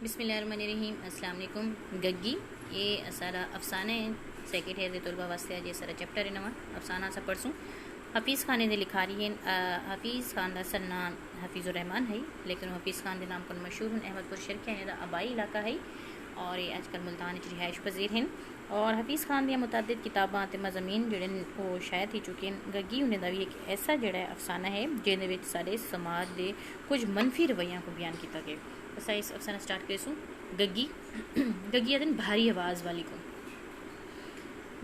बिस्मिल्लाहिर्रहमानिर्रहीम। अस्सलाम वालेकुम। गग्गी ये सारा अफसाने सेकेंड है दे तलबा वास्ते अज सारा चैप्टर है नवा अफसाना सा पढ़सूँ। हफीज़ खान ने लिखा रही है। हफीज़ खान का असल नाम हफीज़ुर रहमान है, लेकिन हफीज़ खान के नाम को मशहूर हैं। अहमदपुर शर्किया ने आबाई इलाका है और ये अजकल मुल्तान रिहाइश पजीर हैं। और हफीज़ खान दियाँ मुतादिद किताबां ते मज़ामीन जिहड़े वो शाया थी चुके हैं। गग्गी उन्हें दा भी एक ऐसा जिहड़ा अफसाना है जिहदे विच साडे समाज के कुछ मनफी रवैया को बयान किया गया। असा इस अफसाना स्टार्ट करेसूँ। गग्गी गग्गी आदन भारी आवाज़ वाली को।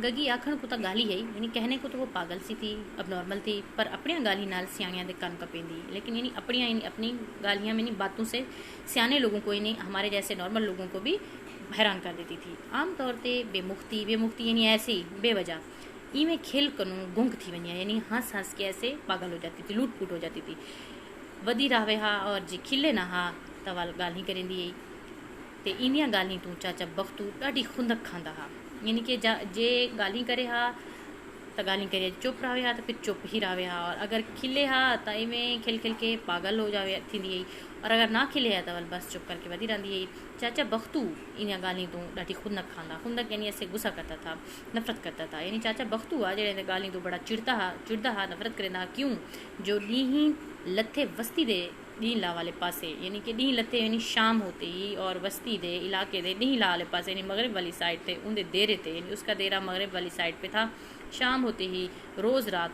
गग्गी आखण को तो गाली है, यानी कहने को तो वो पागल सी थी, अब नॉर्मल थी, पर अपनी गाली नाल सियाणियां दे कान कपेंदी। लेकिन यानी अपनी गालियाँ में बातों से सियाने लोगों को यानी हमारे जैसे नॉर्मल लोगों को भी हैरान कर देती थी। आम तौर पर बेमुख्ती यानी ऐसे ही बेवजह इवें खेल करूँ गुंग थी वनिया, यानी हंस हंस के ऐसे पागल हो जाती थी, लूट पुट हो जाती थी। वधी रहे हा और जे खिले ना हा तो वाल गाली करेंदी है। तो इनिया गाली तू चाचा बख्तू ॾाढी खुंदक खांदा हा, यानी कि जे गाली करे हा तो गाली करे, चुप रहे हा तो फिर चुप ही रहे हा, और अगर खिले हा तो इवें खिल खिल के पागल हो जावे थी, और अगर ना खिले हा तो वल बस चुप करके वधी रही है। चाचा बख्तू इन गाली तू ॾाढी खुंदक खांदा। खुंदक यानी ऐसे गुस्सा करता था, नफरत करता था। यानी चाचा बख्तू आ जड़े गाली तू बड़ा चिड़ता हा नफरत करेंदा। क्यों जो डी लथे वस्ती दे डी ला वाले पासे, यानी कि डी लथे यानी शाम होते ही, और वस्ती दे इलाके दे डी ला वाले पासे यानी मगरब वाली साइड थे उनके देरे थे, यानी उसका देरा मगरब वाली साइड पे था। शाम होते ही रोज़ रात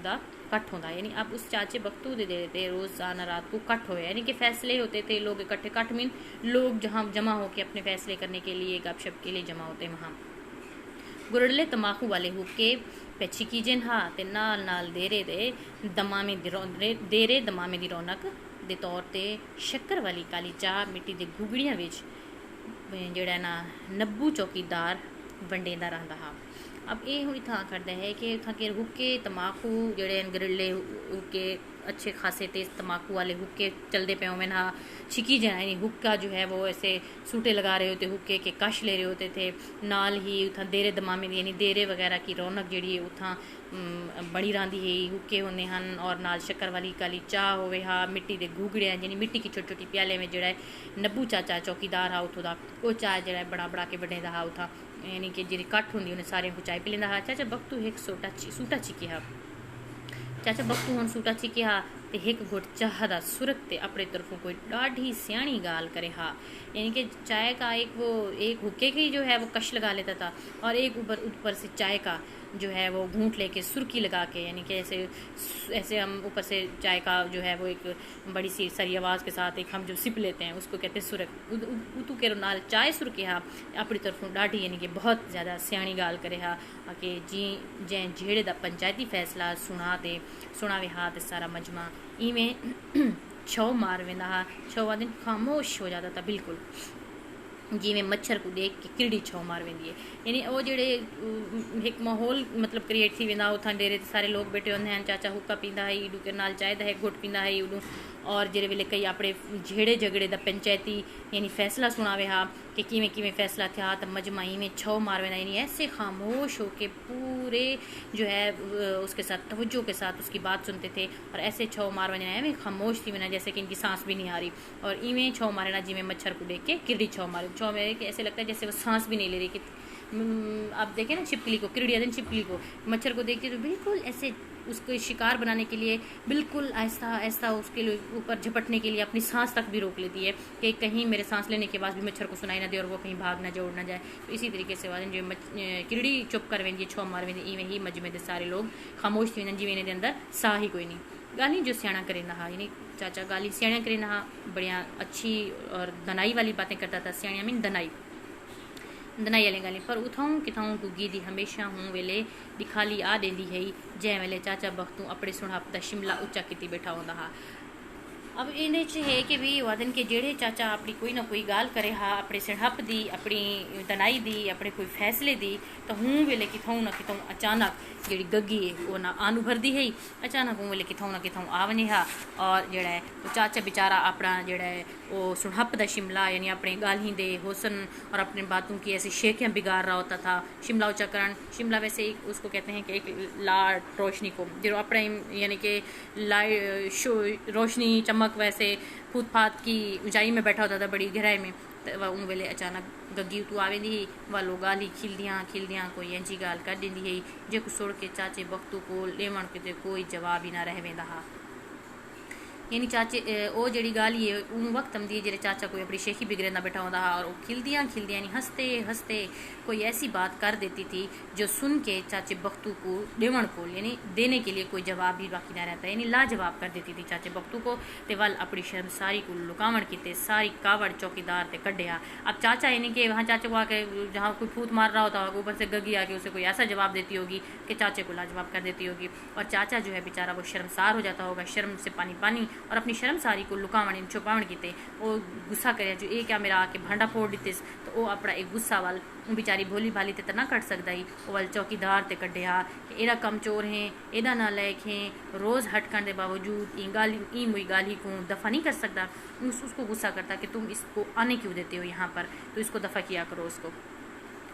दा कट होता, यानी अब उस चाचे बख्तू दे देरे थे रोज़ाना रात को कट हो, यानी कि फ़ैसले होते थे। लोग इकट्ठे कट मीन लोग जहाँ जमा हो के अपने फ़ैसले करने के लिए गपशप के लिए जमा होते वहाँ। गुरडले तमाकू वाले हुक्के पेची कीजन हा ते नाल नाल देरे दे दमामे दी रौनक दे तौर ते शक्कर वाली काली चाह मिट्टी दे गुगड़ियां विच जेड़ा ना नब्बू चौकीदार वंडेंदा रहिंदा हा। अब ये हुई था करता है कि इत्थां के हुक्के तमाकू जेड़े गरले हुक्के अच्छे खासे तेज तमाकू वाले हुक्के चलते पे उमें हा छिकी जाए, यानी हुक्का जो है वो ऐसे सूटे लगा रहे होते, हुक्के के कश ले रहे होते थे। नाल ही उतना देरे दमामे दी यानी देरे वगैरह की रौनक जी उतना बड़ी रही है। हुक्के होंगे हैं और नाल शक्कर वाली काली चाह होवे हा, मिट्टी के घूगड़िया यानी मिट्टी की छोटी छोटी प्याले में जोड़ा नब्बू चाचा चौकीदार हा उतों का वो चाह जो बड़ा बड़ा के बनेदा हा उथा, यानी कि जी कट्ठ होंगी उन्हें सारे को चाय पी लेंदा हा। चाचा बख्तू एक सूटा चिकी हा। चाचा बख्तू हम सूटा चिकी हा तो एक घुट चाह दा सुरत ते अपने तरफों कोई ढाढ़ी सियाणी गाल करे हा, यानी कि चाय का एक हुक्के की जो है वो कश लगा लेता था, और एक ऊपर से चाय का जो है वो घूंट लेके सुर्की लगा के, यानी कि ऐसे हम ऊपर से चाय का जो है वो एक बड़ी सी सरी आवाज़ के साथ एक हम जो सिप लेते हैं उसको कहते हैं सुरक। उतू के नाल चाय सुरके हा अपनी तरफों ढाढ़ी यानी कि बहुत ज़्यादा सियाणी गाल करे हा कि जी जैं झेड़े दा पंचायती फैसला सुनावे हा तो सारा मजमा इवें छो मार वेंदा हा। छो दिन खामोश हो जाता था बिल्कुल, जिमें मच्छर को देख के किरड़ी छो मार वेंदी है। यानी वो जेड़े एक माहौल मतलब क्रिएट थी वेंदा उथां डेरे सारे लोग बैठे होंदे हैं। चाचा हुक्का पींदा है इडू के नाल चाय दा है घुट पींदा है इडू, और जेरे वेले कई अपने झेड़े झगड़े दा पंचायती यानी फैसला सुनावे हा कि किवें किवें फैसला था, तो मजमा में छो मार वेंदा, यानी ऐसे खामोश हो के पूरे जो है उसके साथ तवज्जो के साथ उसकी बात सुनते थे, और ऐसे छो मार वेंदा एवं खामोश थी वेना जैसे कि इनकी सांस भी नहीं आ रही, और इवें छो मारे ना जिमें मच्छर को देख के किरड़ी छो मारे। छो मेरे कि ऐसे लगता है जैसे वो सांस भी नहीं ले रही कि आप देखें ना छिपकली को, किरड़ी दिन छिपकली को मच्छर को देखते तो बिल्कुल ऐसे उसको शिकार बनाने के लिए बिल्कुल आहिस्ता आहिस्ता उसके ऊपर झपटने के लिए अपनी सांस तक भी रोक लेती है कि कहीं मेरे सांस लेने के बाद भी मच्छर को सुनाई ना दे और वो कहीं भाग ना जाए उड़ ना जाए। तो इसी तरीके से वादन जो किरड़ी चुप कर वेंदी छो मार वेंदी इवें ही मजमे दे सारे लोग खामोश थी वेंदन जिवें इन्हें अंदर साह ही कोई नहीं। गाली जो सियाणा करेंदा हा, यानी चाचा गाली सियाणा करेंदा हा, बढ़िया अच्छी और दनाई वाली बातें करता था। सियाणा मीन दनाई वाली गाली पर उथाऊं किथाऊं गुग्गी दी हमेशा हूँ वेले दिखाली आ देंदी है जै वेले चाचा बख्तू अपने सुनहप दा शिमला उच्चा किती बैठा होंदा हा। अब इन है कि भी वादन के जेड़े चाचा अपनी कोई ना कोई गाल करे हा अपने सिड़हप दी अपनी दनाई दी अपने कोई फैसले दी, तो हूँ वेले किथाऊं ना किथाऊं अचानक जी गग्गी है वो ना आनू भरदी है, अचानक हूँ वेले किथाऊं ना किथाऊं आवने हा, और जड़ा है वो चाचा बेचारा अपना जड़ा है वो सुड़हप दा शिमला यानी अपने गाली दे हुसन और अपनी बातों की ऐसी शेखियाँ बिगाड़ रहा होता था। शिमला उच्चाकरण शिमला वैसे एक उसको कहते हैं कि एक लाट रोशनी को जो अपने यानी कि रोशनी चमक वक्त वैसे फूत फात की ऊंचाई में बैठा होता था, बड़ी गहराई में, तो वह उन वेले अचानक गग्गी उतू आवेंदी ही, वह लोग गाली खिलदियाँ कोई इंजी गाल कर देंदी है जो सुड़ के चाचे बख्तू को लेवण किते कोई जवाब ही ना रह वेंदा हा। यानी चाचे वो जड़ी गाली है उन वक्त आंदी है जो चाचा कोई अपनी शेखी बिगड़ना बैठा होता है और वो खिलदियाँ यानी हंसते हंसते कोई ऐसी बात कर देती थी जो सुन के चाचे बख्तू को देवण को यानी देने के लिए कोई जवाब भी बाकी ना रहता, यानी लाजवाब कर देती थी चाचे बख्तू को। ते वल अपनी शर्मसारी को लुकावण की सारी कावड़ चौकीदार ते कढ़िया। अब चाचा यानी कि वहाँ चाचे को आके जहाँ कोई फूट मार रहा होता होगा ऊपर से गग्गी आके उसे कोई ऐसा जवाब देती होगी कि चाचे को लाजवाब कर देती होगी, और चाचा जो है बेचारा वो शर्मसार हो जाता होगा, शर्म से पानी पानी, और अपनी शर्मसारी को लुकावण छुपावण की वो गुस्सा करे जो ये क्या मेरा आके भांडा फोड़ दिते, तो वो अपना एक गुस्सा वाल बेचारी भोली भाली ते ना कट सकता ही, वो वाल चौकीदार ते कढ़िया कि एड़ा कमचोर हैं, एड़ा नालायक हैं, रोज़ हटकन के बावजूद ई मुई गाली को दफ़ा नहीं कर सकता। उसको गुस्सा करता कि तुम इसको आने क्यों देते हो यहाँ पर, तो इसको दफ़ा किया करो उसको।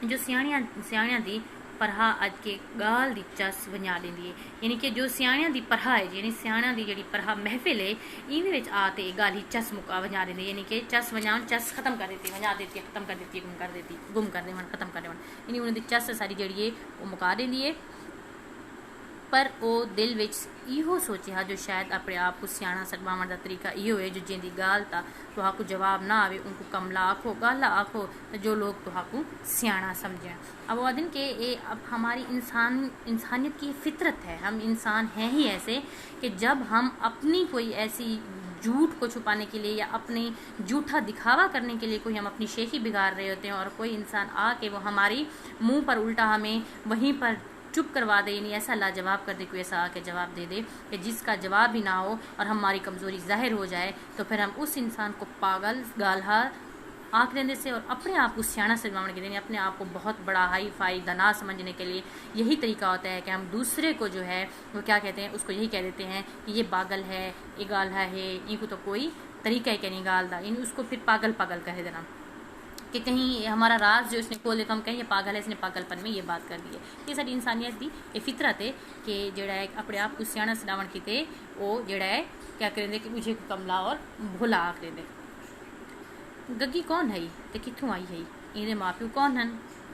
जो सियाणियां दी परहा अज के गाल दी चस वंजा देंदी है, यानी कि जो सियाणियां दी परहा है यानी सियाणियां दी जी परहा महफिल है इन विच आते गाल ही चस मुका वंजा देंदी, यानी कि चस वंजा चस खत्म कर देती, वंजा देती खत्म कर देती, गुम कर देवन खत्म कर देवन, यानी उन्हें चस सारी जड़ी है वो मुका देंदी है। पर वो दिल विच इहो सोचिया जो शायद अपने आप को सियाणा सदवावण का तरीका इहो है जो जिंदी गाल ता तुहाकू जवाब ना आवे उनको कमला आखो गाला आखो तो जो लोग तुहाकू सियाणा समझें। अब वो दिन के ये अब हमारी इंसानियत की फितरत है, हम इंसान हैं ही ऐसे कि जब हम अपनी कोई ऐसी झूठ को छुपाने के लिए या अपनी झूठा दिखावा करने के लिए कोई हम अपनी शेखी बिगाड़ रहे होते हैं और कोई इंसान आके वो हमारी मुंह पर उल्टा हमें वहीं पर चुप करवा दे, यानी ऐसा लाजवाब कर दे, कोई ऐसा आके जवाब दे दे कि जिसका जवाब भी ना हो और हमारी कमज़ोरी जाहिर हो जाए, तो फिर हम उस इंसान को पागल गालहा आँख देने से और अपने आप को सियाणा सजवाने के लिए अपने आप को बहुत बड़ा हाई फाई दना समझने के लिए यही तरीका होता है कि हम दूसरे को जो है वो क्या कहते हैं उसको यही कह देते हैं कि ये पागल है, ये गालहा है, इनको तो कोई तरीका है कि नहीं गाल दा, यानी उसको फिर पागल कह देना कि कहीं हमारा राज जो इसने खोल देता हम कहीं ये पागल है, इसने पागलपन में ये बात कर दी है। ये सारी इंसानियत की ये फितरत है कि जड़ा है अपने आप को सियाणा सदावण की वो जड़ा है क्या करेंगे कि मुझे कमला और भोला आख देंगे। गग्गी कौन है तो कितों आई है, इनके माँ प्यो कौन हैं,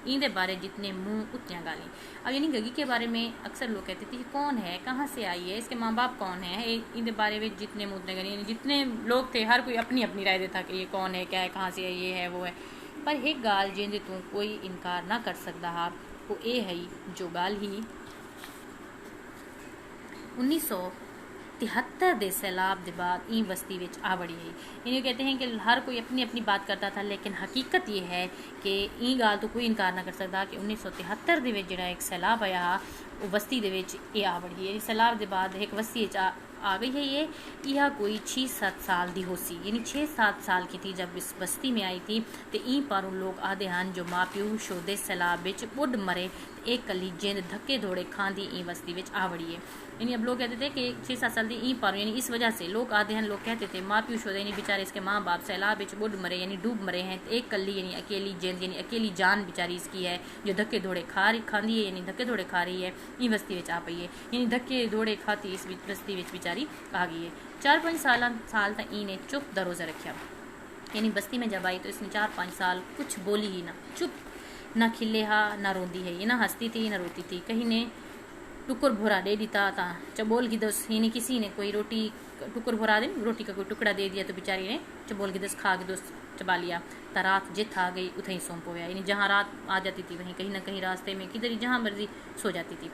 इनके बारे जितने मुँह उतनियाँ गाली। अब यानी गग्गी के बारे में अक्सर लोग कहते थे कि कौन है, कहाँ से आई है, इसके माँ बाप कौन है, इनके बारे में जितने मुँह उतने गाली, जितने लोग थे हर कोई अपनी अपनी राय देता कि ये कौन है, क्या है, कहाँ से है, ये है वो है। पर एक गाल जिंदे तू कोई इनकार ना कर सकता हा वो ये है जो गाल ही 1973 के सैलाब के बाद ई बस्ती विच आ बड़ी है। इन्हें कहते हैं कि हर कोई अपनी अपनी बात करता था, लेकिन हकीकत ये है कि ई गाल तो कोई इनकार ना कर सकता कि 1973 के जो एक सैलाब आया वो बस्ती के आ बड़ी है। सैलाब के बाद एक बस्ती आ गई है ये, यह कोई 6-7 साल दी हो सी, यानी 6-7 साल की थी जब इस बस्ती में आई थी। तो ई पर लोग आदे हैं जो माँ प्यो शोदे सैलाब बिच बुढ़ मरे, एक कली जिंद धक्के धोड़े खांदी ई बस्ती विच आ वड़ी है। यानी अब लोग कहते थे कि 6-7 साल दी ई पर, यानी इस वजह से लोग आदे हैं, लोग कहते थे माँ प्यो शोदे यानी बेचारे इसके माँ बाप सैलाब बिच बुढ़ मरे यानी डूब मरे हैं, एक कली यानी अकेली जिंद यानी अकेली जान बेचारी इसकी है जो धक्के धोड़े खांदी है, यानी धक्के धोड़े खा रही है ई बस्ती विच आ पई है, यानी धक्के धोड़े खाती इस बस्ती विच बेचारी आ गई है। 4-5 साल तक इन्हें चुप दरोजा रखा, यानी बस्ती में जब आई तो इसने 4-5 साल कुछ बोली ही ना, चुप ना खिले हा ना रोंदी है, ये ना हंसती थी ना रोती थी। कहीं ने टुकुर भोरा दे दीता था चबोल की दस, यानी किसी ने कोई रोटी टुकुर भोरा दे रोटी का कोई टुकड़ा दे दिया तो बेचारी ने चबोल की दस खा के दोस्त चबा लिया। तो रात जित आ गई उतना ही सौंप हो गया, यानी जहाँ रात आ जाती थी वहीं कहीं ना कहीं रास्ते में किधर जहाँ मर्जी सो जाती थी।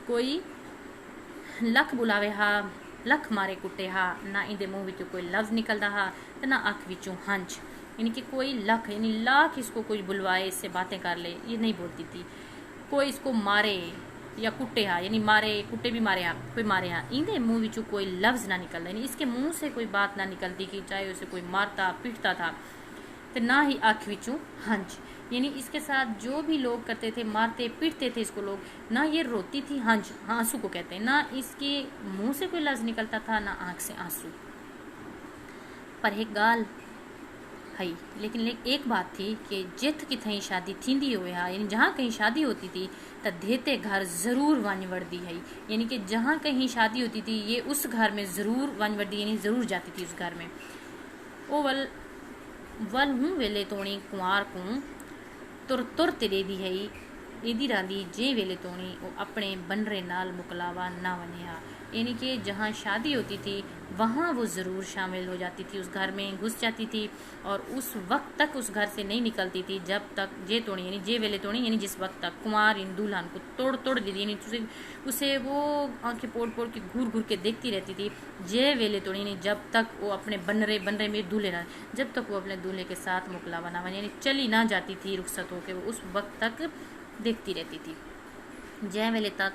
कोई लख बुलावे हा लख मारे कुटे हा, ना इनके मुँह विचों कोई लफ्ज़ निकलता हा तो ना अख विचों हंच, यानी कि कोई लख यानी लाख इसको कोई बुलवाए इससे बातें कर ले ये नहीं बोलती थी। कोई इसको मारे या कुटे हा यानी मारे कुटे भी मारे हा कोई मारे हा, इनके मुँह विचों कोई लफ्ज़ ना निकलता, यानी इसके मुँह से कोई बात ना निकलती कि चाहे उसे कोई मारता पीटता था, तो ना ही अख विचों हंच, यानी इसके साथ जो भी लोग करते थे मारते पीटते थे इसको लोग, ना ये रोती थी हंच आंसू को कहते हैं, ना इसके मुंह से कोई लफ्ज़ निकलता था ना आँख से आंसू। पर एक गाल हई, लेकिन एक बात थी कि जित की थी शादी थींदी हुए हा, यानी जहाँ कहीं शादी होती थी त देते घर ज़रूर वञ वरदी हई, यानी कि जहाँ कहीं शादी होती थी ये उस घर में ज़रूर वञ वरदी, यानी ज़रूर जाती थी उस घर में। ओ वल हूँ वेले तोणी कुंवार को तुर तुर ते दी हई, एदी रांदी जे वेले तोणी वो अपने बनरे नाल मुकलावा ना वनिया, यानी कि जहाँ शादी होती थी वहाँ वो ज़रूर शामिल हो जाती थी, उस घर में घुस जाती थी और उस वक्त तक उस घर से नहीं निकलती थी जब तक जे तोड़ी यानी जे वेले तोड़ी यानी जिस वक्त तक कुमार इन दुल्हन को तोड़ तोड़ देती, यानी उसे वो आंखें पोड़ पोड़ के घूर घूर के देखती रहती थी। जे वेले तोड़ी यानी जब तक वो अपने बनरे में दूल्हे ना, जब तक वो अपने दूल्हे के साथ मुकलावा ना बने, यानी चली ना जाती थी रुखसत होकर, वो उस वक्त तक देखती रहती थी। जय वेले तक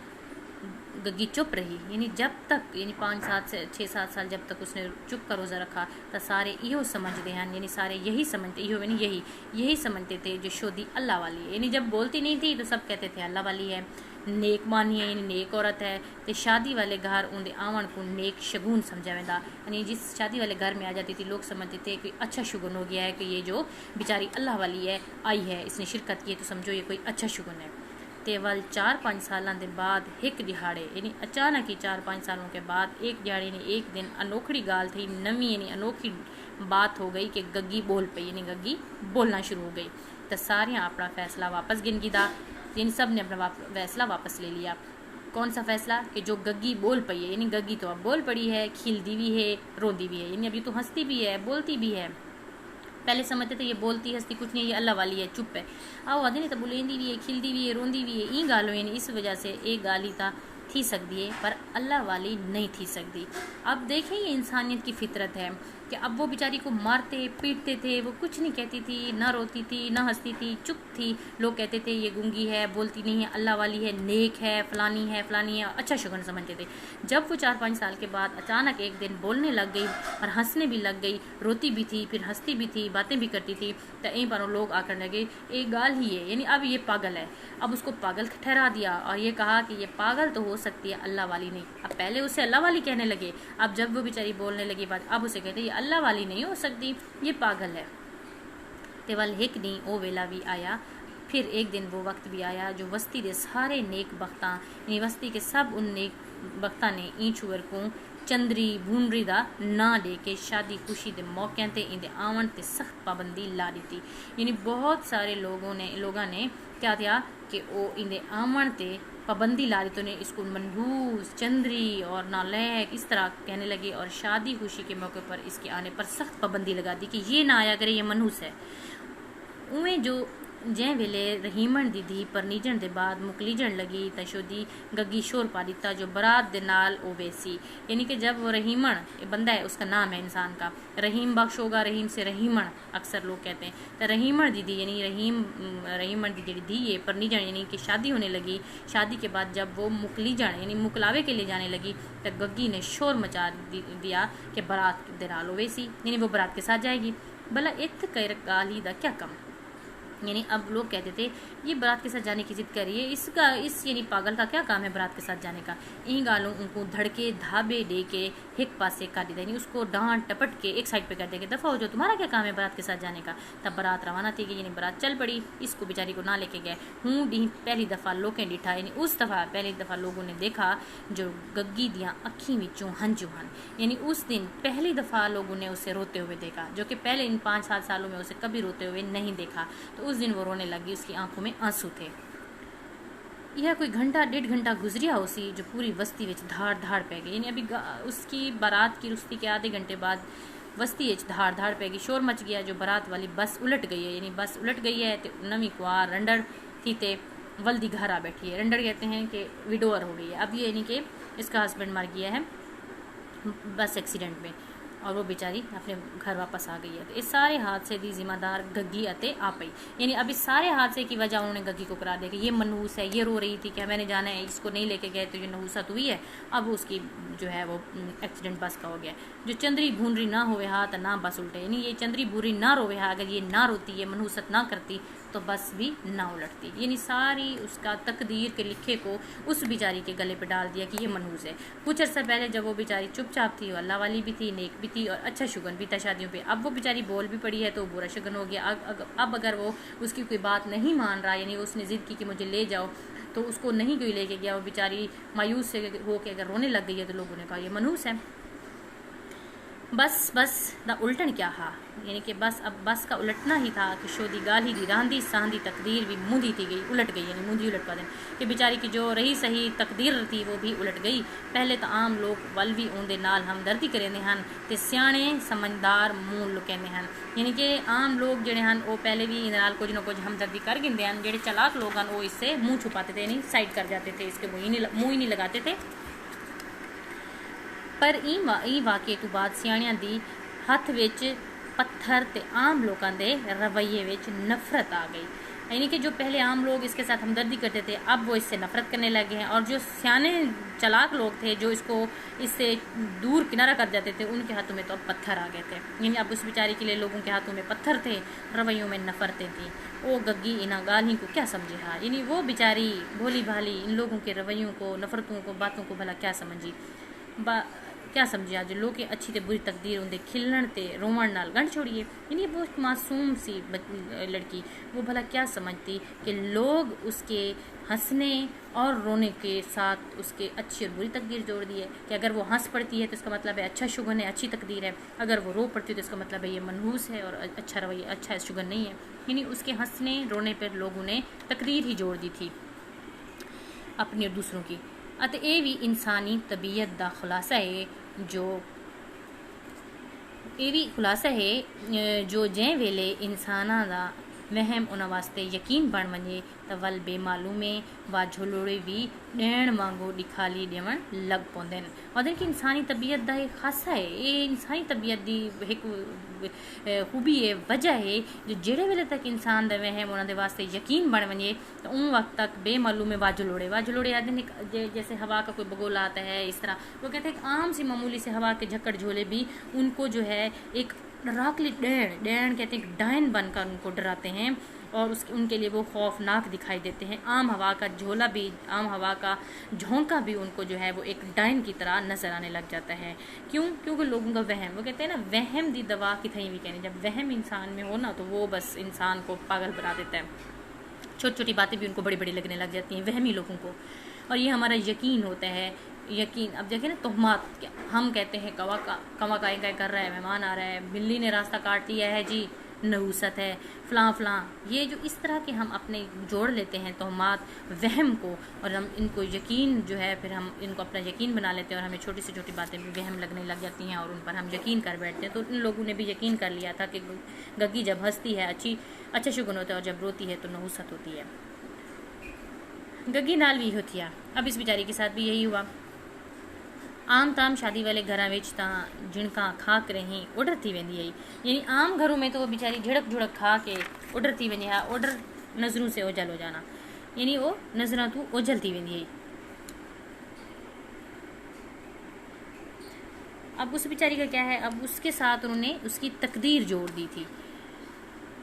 गग्गी चुप रही, यानी जब तक यानी 5-6-7 साल जब तक उसने चुप का रोज़ा रखा तो सारे इहो समझते हैं, यानी सारे यही समझते इहो यानी यही समझते थे जो शोदी अल्लाह वाली है, यानी जब बोलती नहीं थी तो सब कहते थे अल्लाह वाली है, नेक मानी है यानी नेक औरत है, तो शादी वाले घर उनके आवन को नेक शगुन समझा वेंदा, यानी जिस शादी वाले घर में आ जाती थी लोग समझते थे कि अच्छा शगुन हो गया है कि ये जो बेचारी अल्लाह वाली है आई है, इसने शिरकत की है तो समझो ये कोई अच्छा शगुन है। ते वल 4-5 सालों के बाद एक दिहाड़े यानी अचानक ही 4-5 सालों के बाद एक दिहाड़े ने एक दिन अनोखड़ी गाल थी, नवी यानी अनोखी बात हो गई कि गग्गी बोल पई, यानी गग्गी बोलना शुरू हो गई। तो सारियाँ अपना फैसला वापस गिन गिदा, यानी सब ने अपना फैसला वापस ले लिया। कौन सा फैसला कि जो गग्गी बोल पई है, यानी गग्गी तो अब बोल पड़ी है, खिलदी भी है रोंदी भी है, यानी अभी तो हंसती भी है बोलती भी है। पहले समझते थे ये बोलती हंसती कुछ नहीं, ये अल्लाह वाली है चुप है, आओ आदि नहीं तो बुलेंदी भी है खिलदी भी है रोंदी भी है, ई गालो यानी इस वजह से एक गाली था थी सकती है पर अल्लाह वाली नहीं थी सकती। अब देखें ये इंसानियत की फितरत है कि अब वो बेचारी को मारते पीटते थे, वो कुछ नहीं कहती थी, ना रोती थी ना हंसती थी, चुप थी। लोग कहते थे ये गूंगी है बोलती नहीं है अल्लाह वाली है नेक है फलानी है अच्छा शगुन समझते थे। जब वो 4-5 साल के बाद अचानक एक दिन बोलने लग गई और हंसने भी लग गई, रोती भी थी फिर हंसती भी थी बातें भी करती थी, तो यहीं पर लोग आकर लगे एक गाल ही है, यानी अब ये पागल है। अब उसको पागल ठहरा दिया और ये कहा कि ये पागल तो हो सकती है अल्लाह वाली नहीं। अब पहले उसे अल्लाह वाली कहने लगे, अब जब वो बेचारी बोलने लगी बात अब उसे कहते ये अल्लाह वाली नहीं हो सकती ये पागल है। तेवल हिक दी ओ वेला भी आया, फिर एक दिन वो वक्त भी आया जो वस्ती के सारे नेक बख्तां यानी वस्ती के सब उन नेक बख्तां ने ईंचूर को चंद्री भूनरी दा ना दे के शादी खुशी के मौके ते इंदे आवन ते सख्त पाबंदी ला दी थी। यानी बहुत सारे लोगों ने क्या था कि वो इंदे आवन ते पाबंदी ला दी, तो ने इसको मनहूस चंद्री और नालायक इस तरह कहने लगे और शादी खुशी के मौके पर इसके आने पर सख्त पाबंदी लगा दी कि ये ना आया करे ये मनहूस है। उमें जो जै वेले रहीमन दी धी पर नीजण दे बाद मुकलीजण लगी तो शोदी गग्गी शोर पा दिता जो बरात दे नाल ओवेसी, यानी कि जब वो रहीमन बंदा है उसका नाम है इंसान का, रहीम बख्श होगा रहीम से रहीमन अक्सर लोग कहते हैं, तो रहीमन दीदी यानी रहीमन दी जी धी है पर नीजण यानी कि शादी होने लगी। शादी के बाद जब वो मुकलीजण यानी मुकलावे के लिए जाने लगी तो गग्गी ने शोर मचा दिया कि बरात दे नाल ओवेसी, यानी वो बरात के साथ जाएगी। भला इत कर गाली दा क्या कम, यानी अब लोग कहते थे ये बारात के साथ जाने की जिद करिए, इस यानी पागल का क्या काम है बारात के साथ जाने का। इन गालों उनको धड़के धाबे दे के एक पास से काट देते, यानी उसको डांट टपट के एक साइड पे कर देंगे, दफ़ा हो जो तुम्हारा क्या काम है बारात के साथ जाने का। तब बारात रवाना थी, यानी बारात चल पड़ी, इसको बेचारी को ना लेके गए। हूँ डी पहली दफ़ा लोकें डिठा, यानी उस दफ़ा पहली दफ़ा लोगों ने देखा जो गग्गी दियाँ अखी विचों हंजू हन, यानी उस दिन पहली दफ़ा लोगों ने उसे रोते हुए देखा जो कि पहले इन 5-7 सालों में उसे कभी रोते हुए नहीं देखा। तो उस दिन वो रोने लगी, उसकी आंखों में आंसू थे। यह कोई घंटा 1.5 घंटा गुजरिया उसी जो पूरी बस्ती विच धाड़ धाड़ पै गई, यानी अभी उसकी बारात की रुस्ती के आधे घंटे बाद बस्ती विच धाड़ धाड़ पै गई, शोर मच गया जो बारात वाली बस उलट गई है, यानी बस उलट गई है तो नवी कुआर रंडर थी ते वल्दी घर आ बैठी है। रंडर कहते हैं कि विडोअर हो गई है अब ये, यानी कि इसका हस्बैंड मर गया है बस एक्सीडेंट में और वो बेचारी अपने घर वापस आ गई है। तो इस सारे हादसे की जिम्मेदार गग्गी अते आ पई, यानी अब इस सारे हादसे की वजह उन्होंने गग्गी को करा दिया कि ये मनहूस है, ये रो रही थी कि मैंने जाना है इसको नहीं लेके गए तो ये नहूसत हुई है। अब उसकी जो है वो एक्सीडेंट बस का हो गया। जो चंद्री भूनरी ना होवे हा तो ना बस उल्टे, यानी ये चंद्री भूरी ना रोवे हा, अगर ये ना रोती ये मनहूसत ना करती तो बस भी ना उलटती, यानी सारी उसका तकदीर के लिखे को उस बेचारी के गले पे डाल दिया कि ये मनहूस है। कुछ अर्सा पहले जब वो बेचारी चुपचाप थी, वो अल्लाह वाली भी थी नेक भी भी थी और अच्छा शुगन भी था शादियों पे। अब वो बेचारी बोल भी पड़ी है तो बुरा शुगन हो गया। अब अगर वो उसकी कोई बात नहीं मान रहा, यानी उसने ज़िद की कि मुझे ले जाओ, तो उसको नहीं कोई लेके गया, वो बेचारी मायूस से हो के अगर रोने लग गई है तो लोगों ने कहा ये मनहूस है। बस द उल्टन क्या हा, यानी कि बस अब बस का उलटना ही था कि शोदी गाली दी रांदी सांदी तकदीर भी मुंदी थी गई, उलट गई, यानी मुंदी उलट पा दें कि बेचारी की जो रही सही तकदीर थी वो भी उलट गई। पहले तो आम लोग वल भी उनके नाल हमदर्दी करेंदे हैं ते सियाणे समझदार मुंह लुकेंदे हैं, यानी कि आम लोग जिहड़े हैं वो पहले भी इन नाल कुछ ना कुछ हमदर्दी कर गिंदे हैं। जिहड़े चालाक लोग हैं वो इससे मुँह छुपाते थे, यानी साइड कर जाते थे, इसके मुँह ही नहीं लगाते थे। पर ई वाक़े तो बाद सियाणियां दी हथ विच पत्थर ते आम लोगों के रवैये विच नफरत आ गई, यानी कि जो पहले आम लोग इसके साथ हमदर्दी करते थे अब वो इससे नफरत करने लगे हैं, और जो सियाने चालाक लोग थे जो इसको इससे दूर किनारा कर जाते थे उनके हाथों में तो अब पत्थर आ गए थे, यानी अब उस बेचारी के लिए लोगों के हाथों में पत्थर थे, रवैयों में नफरतें थी। वो गग्गी इना गाली को क्या समझे, हाँ यानी वो बेचारी भोली भाली इन लोगों के रवैयों को, नफरतों को, बातों को भला क्या समझी, क्या समझे आज लोग के अच्छी ते बुरी तकदीर उनके खिलण ते रोवण नाल गंढ छोड़िए। यानी वो मासूम सी लड़की, वो भला क्या समझती कि लोग उसके हंसने और रोने के साथ उसके अच्छी और बुरी तकदीर जोड़ दी है, कि अगर वो हंस पड़ती है तो इसका मतलब है अच्छा शुगन है, अच्छी तकदीर है, अगर वो रो पड़ती है तो इसका मतलब है ये मनहूस है और अच्छा रवैया, अच्छा शुगन नहीं है। यानी उसके हंसने रोने पर लोगों ने तकदीर ही जोड़ दी थी अपनी और दूसरों की। अत ये भी इंसानी तबीयत का खुलासा है, जो ये भी खुलासा है जो जै वेले इंसाना दा वहम उन वास्ते यकीन बन वञे त वल बेमालूमे वा झोलोड़े भी ॾियण वांगुरु ॾिखाली ॾियण लग पवंदा आहिनि। और कि इंसानी तबीयत का एक खासा है, ये इंसानी तबीयत की एक खूबी है, वजह है जो जेड़े वेले तक इंसान दा वहम उन्होंने वास्ते यकीन बन वञे तो उन वक्त तक बेमालूमे वा झोलोड़े आदि जैसे हवा का कोई बगोला आता है, इस तरह वो कहते हैं एक आम सी मामूली से हवा के झक्कड़ झोले भी उनको जो है एक डराकली डैन कहते हैं डायन बनकर उनको डराते हैं, और उनके लिए वो खौफनाक दिखाई देते हैं। आम हवा का झोला भी, आम हवा का झोंका भी उनको जो है वो एक डायन की तरह नजर आने लग जाता है। क्योंकि लोगों का वहम, वो कहते हैं ना वहम दी दवा की थी भी कहने, जब वहम इंसान में हो ना तो वो बस इंसान को पागल बना देता है, छोटी छोटी बातें भी उनको बड़ी बड़ी लगने लग जाती हैं वहमी लोगों को। और ये हमारा यकीन होता है, यकीन अब देखिए ना तोहमात, हम कहते हैं कवा का कर रहा है, मेहमान आ रहा है, बिल्ली ने रास्ता काट दिया है जी, नहूसत है, फ़लाँ ये जो इस तरह के हम अपने जोड़ लेते हैं तोहमात वहम को, और हम इनको यकीन जो है फिर हम इनको अपना यकीन बना लेते हैं और हमें छोटी से छोटी बातें भी वहम लगने लग जाती हैं और उन पर हम यकीन कर बैठते हैं। तो इन लोगों ने भी यकीन कर लिया था कि गग्गी जब हंसती है अच्छा शुगन होता है और जब रोती है तो नहूसत होती है। गग्गी नाल भी होती है, अब इस बेचारी के साथ भी यही हुआ। आम ताम शादी वाले घर झिड़का खा करे ही उडर थी वेंदी है, यानी आम घरों में तो वो बेचारी झिड़क खा के उडर थी वेंदी है, उडर नज़रों से ओझल हो जाना, यानी वो नज़र तू ओझल थी वेंदी है। अब उस बेचारी का क्या है, अब उसके साथ उन्होंने उसकी तकदीर जोड़ दी थी।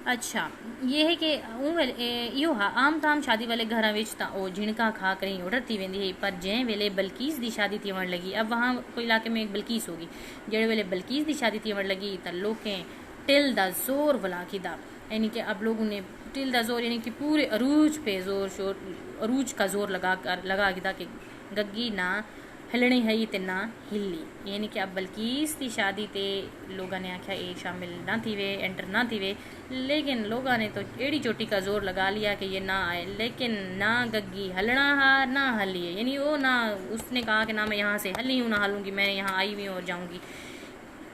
अच्छा ये है कि यो हा आम ताम शादी वाले घर वो झिणका खा कर ही उडर थी वेंदी है, पर जै वेले बल्कीस दी शादी थी लगी, अब वहाँ कोई इलाके में एक बल्कीस होगी, जेड़े वेले बल्कीस दी शादी थी लगी तो लोकें टिल दा जोर वला किदा, यानी कि अब लोगों ने टिल दा जोर यानी कि पूरे अरूज पे अरूज का जोर लगा किदा कि गग्गी ना हिलनी है ते ना हिली, यानी कि अब बल्कीस की शादी ते लोगों ने आख्या ये शामिल ना थी वे, एंटर ना थी वे, लेकिन लोगों ने तो एड़ी चोटी का जोर लगा लिया कि ये ना आए, लेकिन ना गग्गी हलना हा ना हली है, यानी वो ना उसने कहा कि ना मैं यहाँ से हली हूँ ना हलूँगी, मैं यहाँ आई हुई हूँ और जाऊँगी।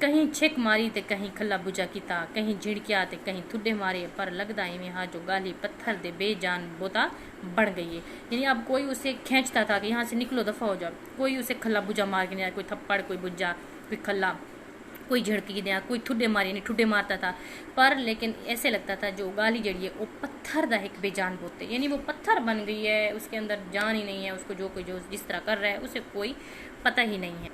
कहीं छिक मारी ते कहीं खला बुझा किता, कहीं झिड़किया ते कहीं थुड्डे मारे, पर लगता है यहाँ जो गाली पत्थर दे बेजान बोता बढ़ गई है, यानी अब कोई उसे खींचता था कि यहाँ से निकलो दफ़ा हो जाओ, कोई उसे खला बुझा मार के नहीं आया, कोई थप्पड़ कोई बुझा कोई खला कोई झिड़की दिया कोई ठुड्डे मारे यानी ठुड्डे मारता था, पर लेकिन ऐसे लगता था जो गाली जड़ी है वो पत्थर दा एक बेजान बोते, यानी वो पत्थर बन गई है, उसके अंदर जान ही नहीं है, उसको जो कोई जो जिस तरह कर रहा है उसे कोई पता ही नहीं है।